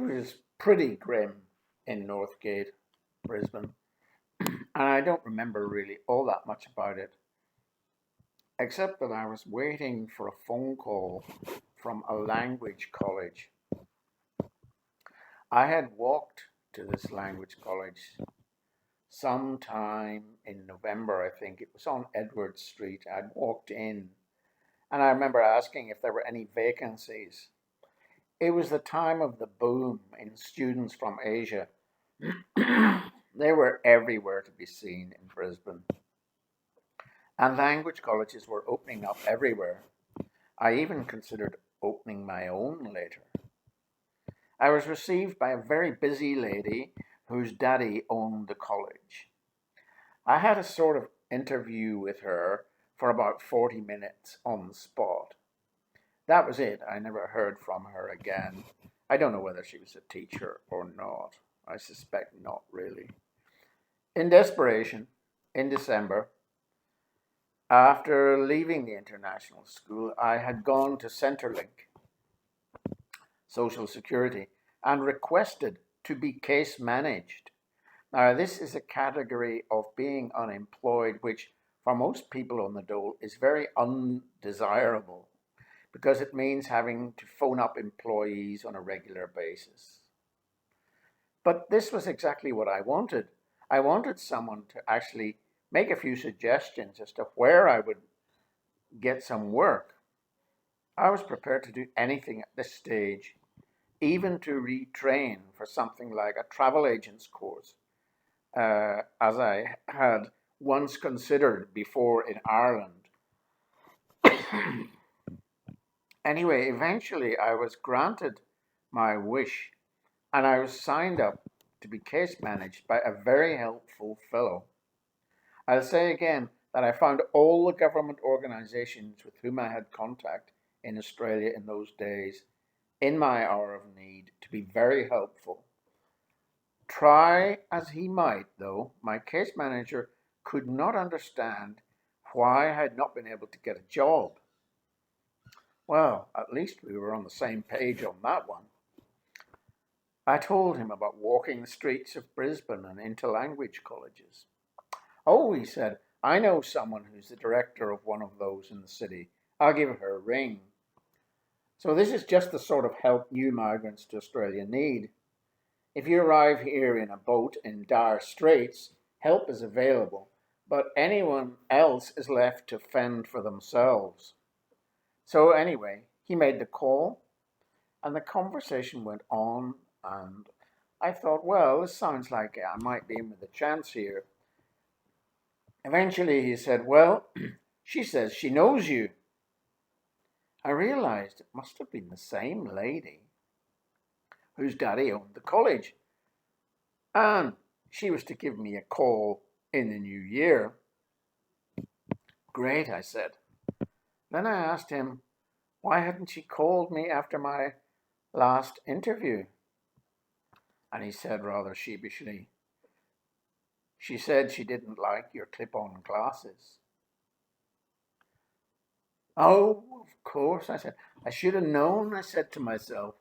was pretty grim in Northgate, Brisbane, and I don't remember really all that much about it, except that I was waiting for a phone call from a language college. I had walked to this language college sometime in November, I think. It was on Edward Street. I'd walked in, and I remember asking if there were any vacancies. It was the time of the boom in students from Asia. They were everywhere to be seen in Brisbane, and language colleges were opening up everywhere. I even considered opening my own later. I was received by a very busy lady whose daddy owned the college. I had a sort of interview with her for about 40 minutes on the spot. That was it. I never heard from her again. I don't know whether she was a teacher or not. I suspect not really. In desperation, in December, after leaving the international school, I had gone to Centrelink, Social Security, and requested to be case managed. Now, this is a category of being unemployed, which for most people on the dole is very undesirable because it means having to phone up employees on a regular basis. But this was exactly what I wanted. I wanted someone to actually make a few suggestions as to where I would get some work. I was prepared to do anything at this stage, even to retrain for something like a travel agent's course, as I had once considered before in Ireland. Anyway, eventually I was granted my wish and I was signed up to be case managed by a very helpful fellow. I'll say again that I found all the government organisations with whom I had contact in Australia in those days, in my hour of need, to be very helpful. Try as he might, though, my case manager could not understand why I had not been able to get a job. Well, at least we were on the same page on that one. I told him about walking the streets of Brisbane and interlanguage colleges. Oh, he said, I know someone who's the director of one of those in the city. I'll give her a ring. So this is just the sort of help new migrants to Australia need. If you arrive here in a boat in dire straits, help is available, but anyone else is left to fend for themselves. So anyway, he made the call, and the conversation went on, and I thought, well, this sounds like I might be in with a chance here. Eventually he said, well, she says she knows you. I realized it must have been the same lady whose daddy owned the college, and she was to give me a call in the new year. Great, I said. Then I asked him, why hadn't she called me after my last interview? And he said rather sheepishly, she said she didn't like your clip-on glasses. Oh, of course, I said. I should have known, I said to myself.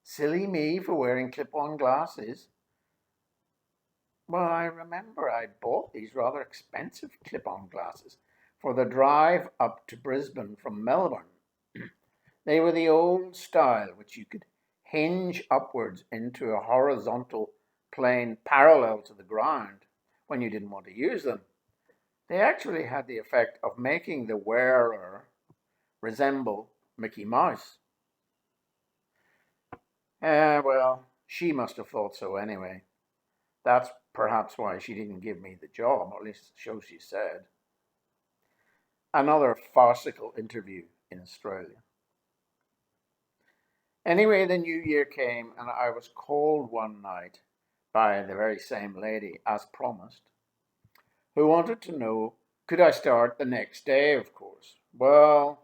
Silly me for wearing clip-on glasses. Well, I remember I'd bought these rather expensive clip-on glasses for the drive up to Brisbane from Melbourne. They were the old style, which you could hinge upwards into a horizontal plane parallel to the ground when you didn't want to use them. They actually had the effect of making the wearer resemble Mickey Mouse. Well, she must have thought so anyway. That's perhaps why she didn't give me the job, or at least so she said. Another farcical interview in Australia. Anyway, the new year came and I was called one night by the very same lady, as promised, who wanted to know, could I start the next day, of course. Well,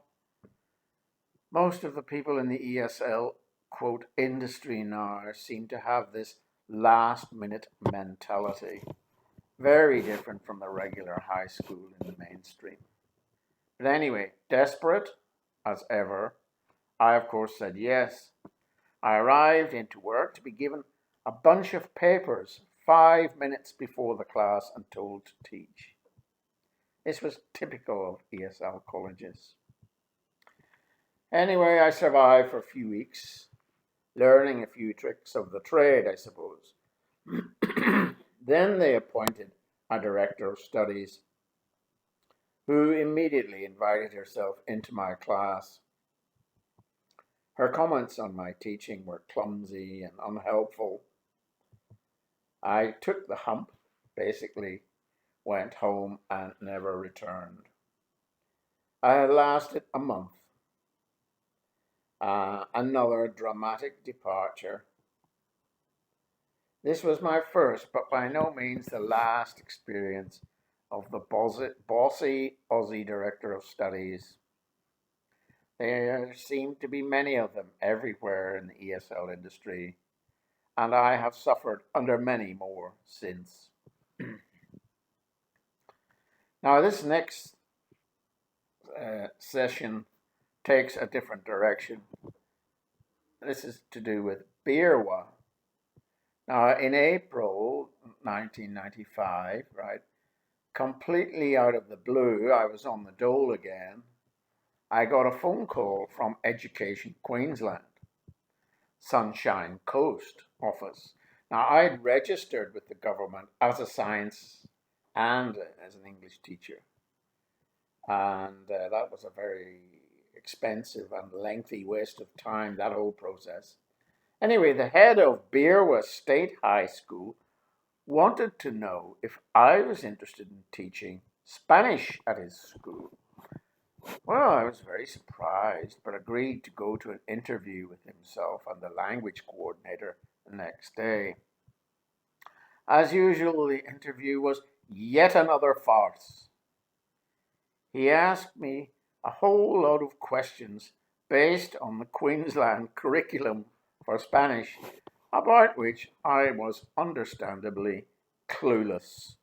most of the people in the ESL, quote, industry now seem to have this last minute mentality. Very different from the regular high school in the mainstream. But anyway, desperate as ever, I of course said yes. I arrived into work to be given a bunch of papers 5 minutes before the class and told to teach. This was typical of ESL colleges. Anyway, I survived for a few weeks, learning a few tricks of the trade, I suppose. Then they appointed a director of studies who immediately invited herself into my class. Her comments on my teaching were clumsy and unhelpful. I took the hump, basically went home and never returned. I had lasted a month. Another dramatic departure. This was my first, but by no means the last experience of the bossy Aussie director of studies. There seem to be many of them everywhere in the ESL industry, and I have suffered under many more since. Now, this next session takes a different direction. This is to do with Birwa. Now, in April 1995, right, completely out of the blue, I was on the dole again. I got a phone call from Education Queensland, Sunshine Coast office. Now, I'd registered with the government as a science and as an English teacher. And that was a very expensive and lengthy waste of time, that whole process. Anyway, the head of Birwa State High School wanted to know if I was interested in teaching Spanish at his school. Well, I was very surprised, but agreed to go to an interview with himself and the language coordinator the next day. As usual, the interview was yet another farce. He asked me a whole lot of questions based on the Queensland curriculum for Spanish, about which I was understandably clueless.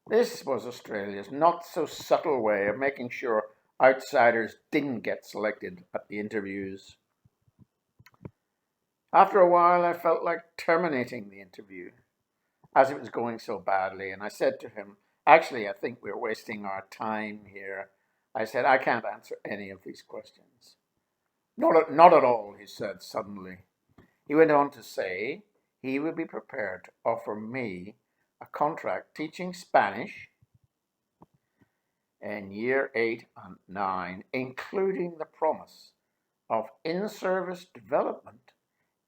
This was Australia's not so subtle way of making sure outsiders didn't get selected at the interviews. After a while, I felt like terminating the interview as it was going so badly, and I said to him, actually, I think we're wasting our time here. I said, I can't answer any of these questions. Not at all, he said suddenly. He went on to say he would be prepared to offer me a contract teaching Spanish in year 8 and 9, including the promise of in-service development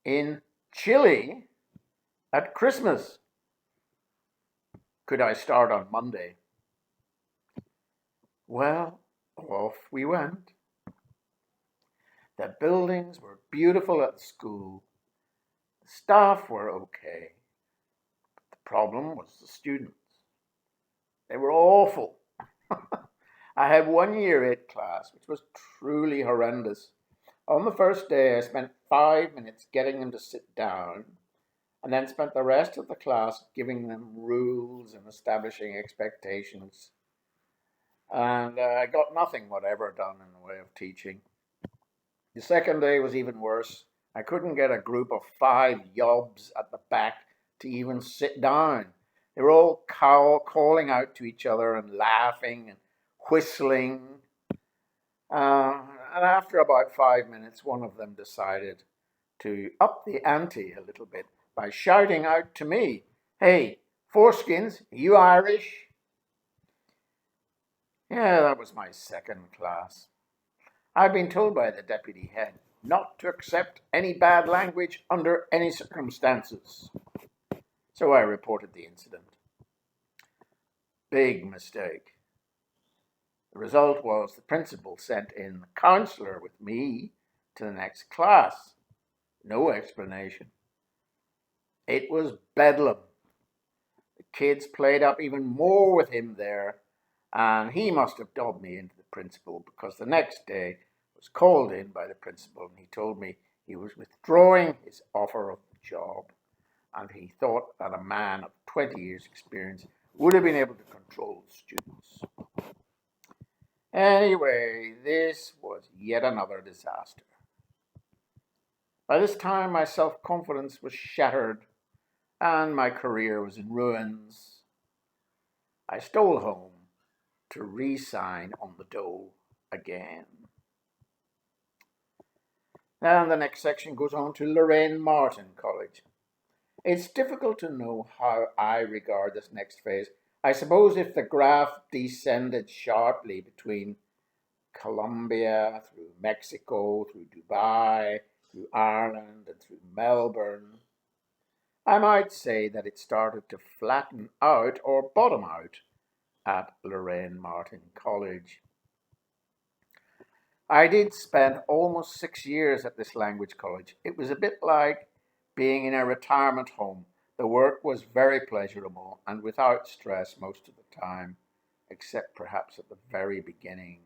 in Chile at Christmas. Could I start on Monday? Well, off we went. The buildings were beautiful at the school. The staff were okay. The problem was the students. They were awful. I had one year 8 class, which was truly horrendous. On the first day, I spent 5 minutes getting them to sit down, and then spent the rest of the class giving them rules and establishing expectations. And I got nothing whatever done in the way of teaching. The second day was even worse. I couldn't get a group of 5 yobs at the back to even sit down. They were all calling out to each other and laughing and whistling. And after about 5 minutes, one of them decided to up the ante a little bit by shouting out to me, "Hey, foreskins, are you Irish?" Yeah, that was my second class. I'd been told by the deputy head not to accept any bad language under any circumstances. So I reported the incident. Big mistake. The result was the principal sent in the counsellor with me to the next class. No explanation. It was bedlam. The kids played up even more with him there, and he must have dobbed me into the principal, because the next day I was called in by the principal and he told me he was withdrawing his offer of the job, and he thought that a man of 20 years' experience would have been able to control the students. Anyway, this was yet another disaster. By this time, my self confidence was shattered and my career was in ruins. I stole home to re sign on the dole again. Now, the next section goes on to Lorraine Martin College. It's difficult to know how I regard this next phase. I suppose if the graph descended sharply between Colombia, through Mexico, through Dubai, through Ireland, and through Melbourne, I might say that it started to flatten out or bottom out at Lorraine Martin College. I did spend almost 6 years at this language college. It was a bit like being in a retirement home. The work was very pleasurable and without stress most of the time, except perhaps at the very beginning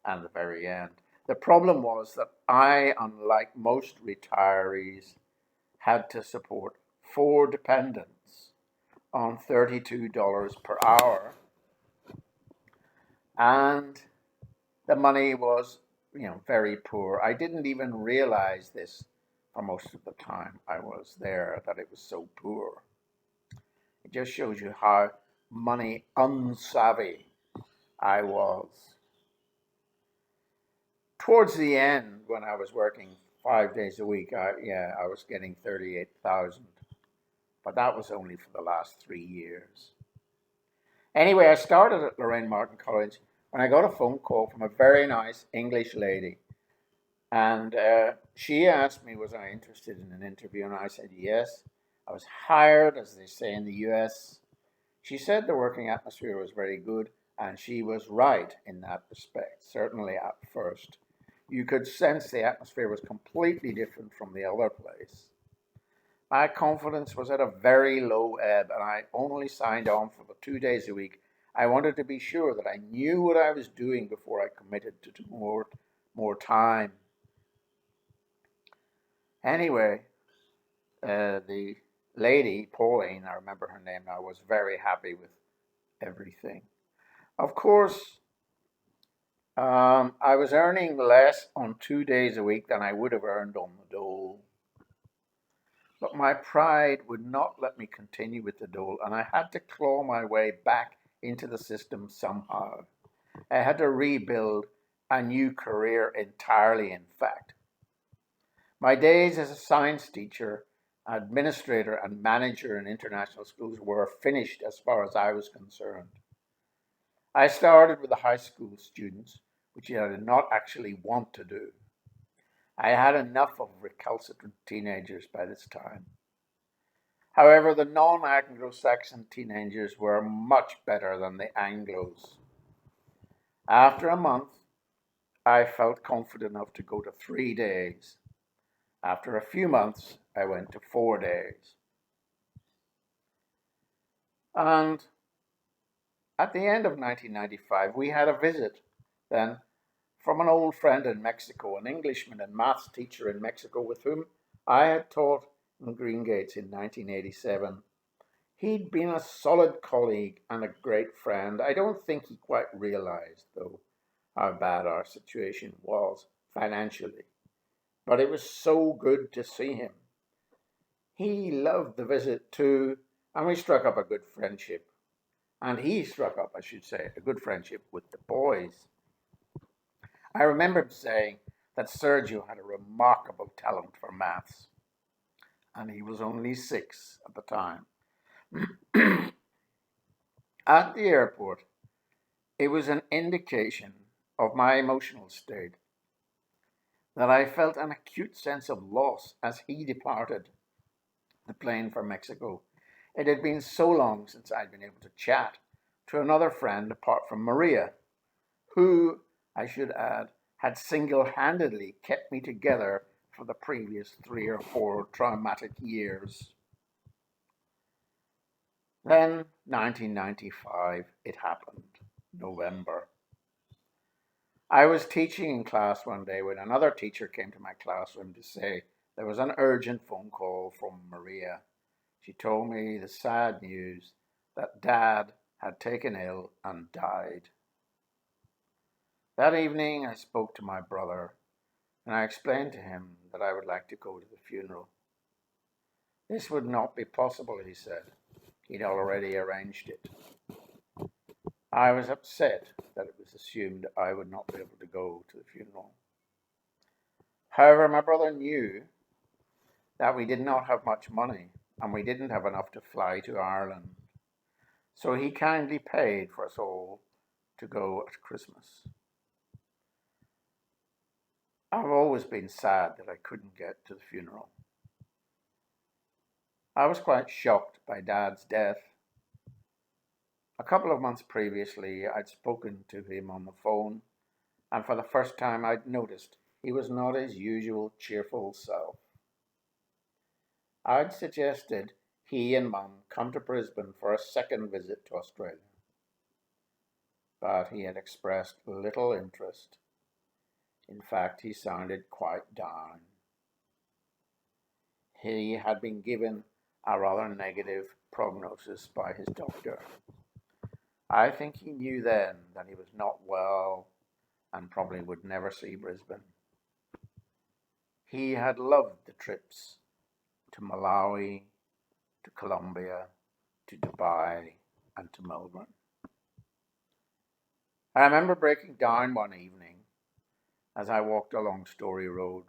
and the very end. The problem was that I, unlike most retirees, had to support 4 dependents on $32 per hour, and the money was, very poor. I didn't even realize this for most of the time I was there, that it was so poor. It just shows you how money unsavvy I was. Towards the end, when I was working 5 days a week, I was getting 38,000, but that was only for the last 3 years. Anyway, I started at Lorraine Martin College when I got a phone call from a very nice English lady. And she asked me, was I interested in an interview? And I said, yes. I was hired, as they say in the US. She said the working atmosphere was very good, and she was right in that respect, certainly at first. You could sense the atmosphere was completely different from the other place. My confidence was at a very low ebb, and I only signed on for the 2 days a week. I wanted to be sure that I knew what I was doing before I committed to more time. Anyway, the lady, Pauline, I remember her name now, was very happy with everything. Of course, I was earning less on 2 days a week than I would have earned on the dole. But my pride would not let me continue with the dole, and I had to claw my way back into the system somehow. I had to rebuild a new career entirely, in fact. My days as a science teacher, administrator, and manager in international schools were finished as far as I was concerned. I started with the high school students, which I did not actually want to do. I had enough of recalcitrant teenagers by this time. However, the non-Anglo-Saxon teenagers were much better than the Anglos. After a month, I felt confident enough to go to 3 days. After a few months, I went to 4 days. And at the end of 1995, we had a visit then from an old friend in Mexico, an Englishman and maths teacher in Mexico with whom I had taught in Greengates in 1987. He'd been a solid colleague and a great friend. I don't think he quite realized, though, how bad our situation was financially. But it was so good to see him. He loved the visit too, and we struck up a good friendship. And he struck up, I should say, a good friendship with the boys. I remember him saying that Sergio had a remarkable talent for maths, and he was only 6 at the time. At the airport, it was an indication of my emotional state that I felt an acute sense of loss as he departed the plane for Mexico. It had been so long since I'd been able to chat to another friend apart from Maria, who, I should add, had single-handedly kept me together for the previous 3 or 4 traumatic years. Then, 1995, it happened, November. I was teaching in class one day when another teacher came to my classroom to say there was an urgent phone call from Maria. She told me the sad news that Dad had taken ill and died. That evening, I spoke to my brother, and I explained to him that I would like to go to the funeral. This would not be possible, he said. He'd already arranged it. I was upset that it was assumed I would not be able to go to the funeral. However, my brother knew that we did not have much money and we didn't have enough to fly to Ireland. So he kindly paid for us all to go at Christmas. I've always been sad that I couldn't get to the funeral. I was quite shocked by Dad's death. A couple of months previously, I'd spoken to him on the phone, and for the first time I'd noticed he was not his usual cheerful self. I'd suggested he and Mum come to Brisbane for a second visit to Australia, but he had expressed little interest. In fact, he sounded quite down. He had been given a rather negative prognosis by his doctor. I think he knew then that he was not well and probably would never see Brisbane. He had loved the trips to Malawi, to Colombia, to Dubai, and to Melbourne. I remember breaking down one evening as I walked along Story Road.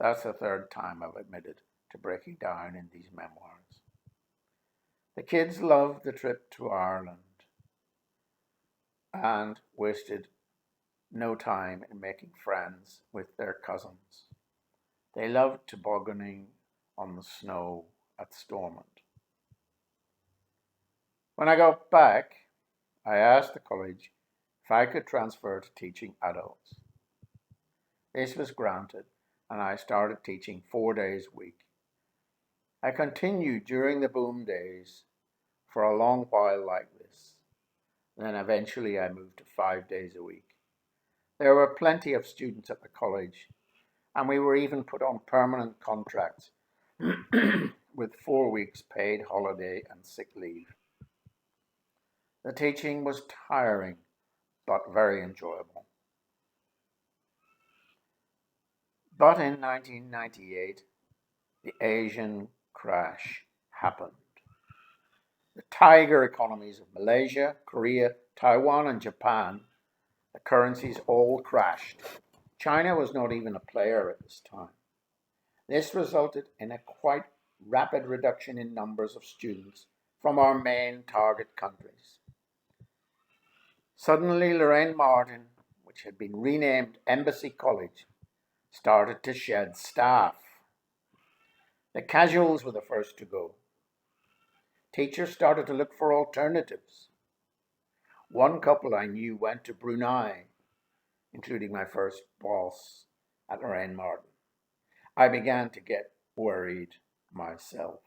That's the third time I've admitted to breaking down in these memoirs. The kids loved the trip to Ireland and wasted no time in making friends with their cousins. They loved tobogganing on the snow at Stormont. When I got back, I asked the college if I could transfer to teaching adults. This was granted, and I started teaching 4 days a week. I continued during the boom days for a long while like this. Then eventually I moved to 5 days a week. There were plenty of students at the college, and we were even put on permanent contracts with 4 weeks paid holiday and sick leave. The teaching was tiring, but very enjoyable. But in 1998, the Asian crash happened. The tiger economies of Malaysia, Korea, Taiwan, and Japan, the currencies all crashed. China was not even a player at this time. This resulted in a quite rapid reduction in numbers of students from our main target countries. Suddenly, Lorraine Martin, which had been renamed Embassy College, started to shed staff. The casuals were the first to go. Teachers started to look for alternatives. One couple I knew went to Brunei, including my first boss at Lorraine Martin. I began to get worried myself.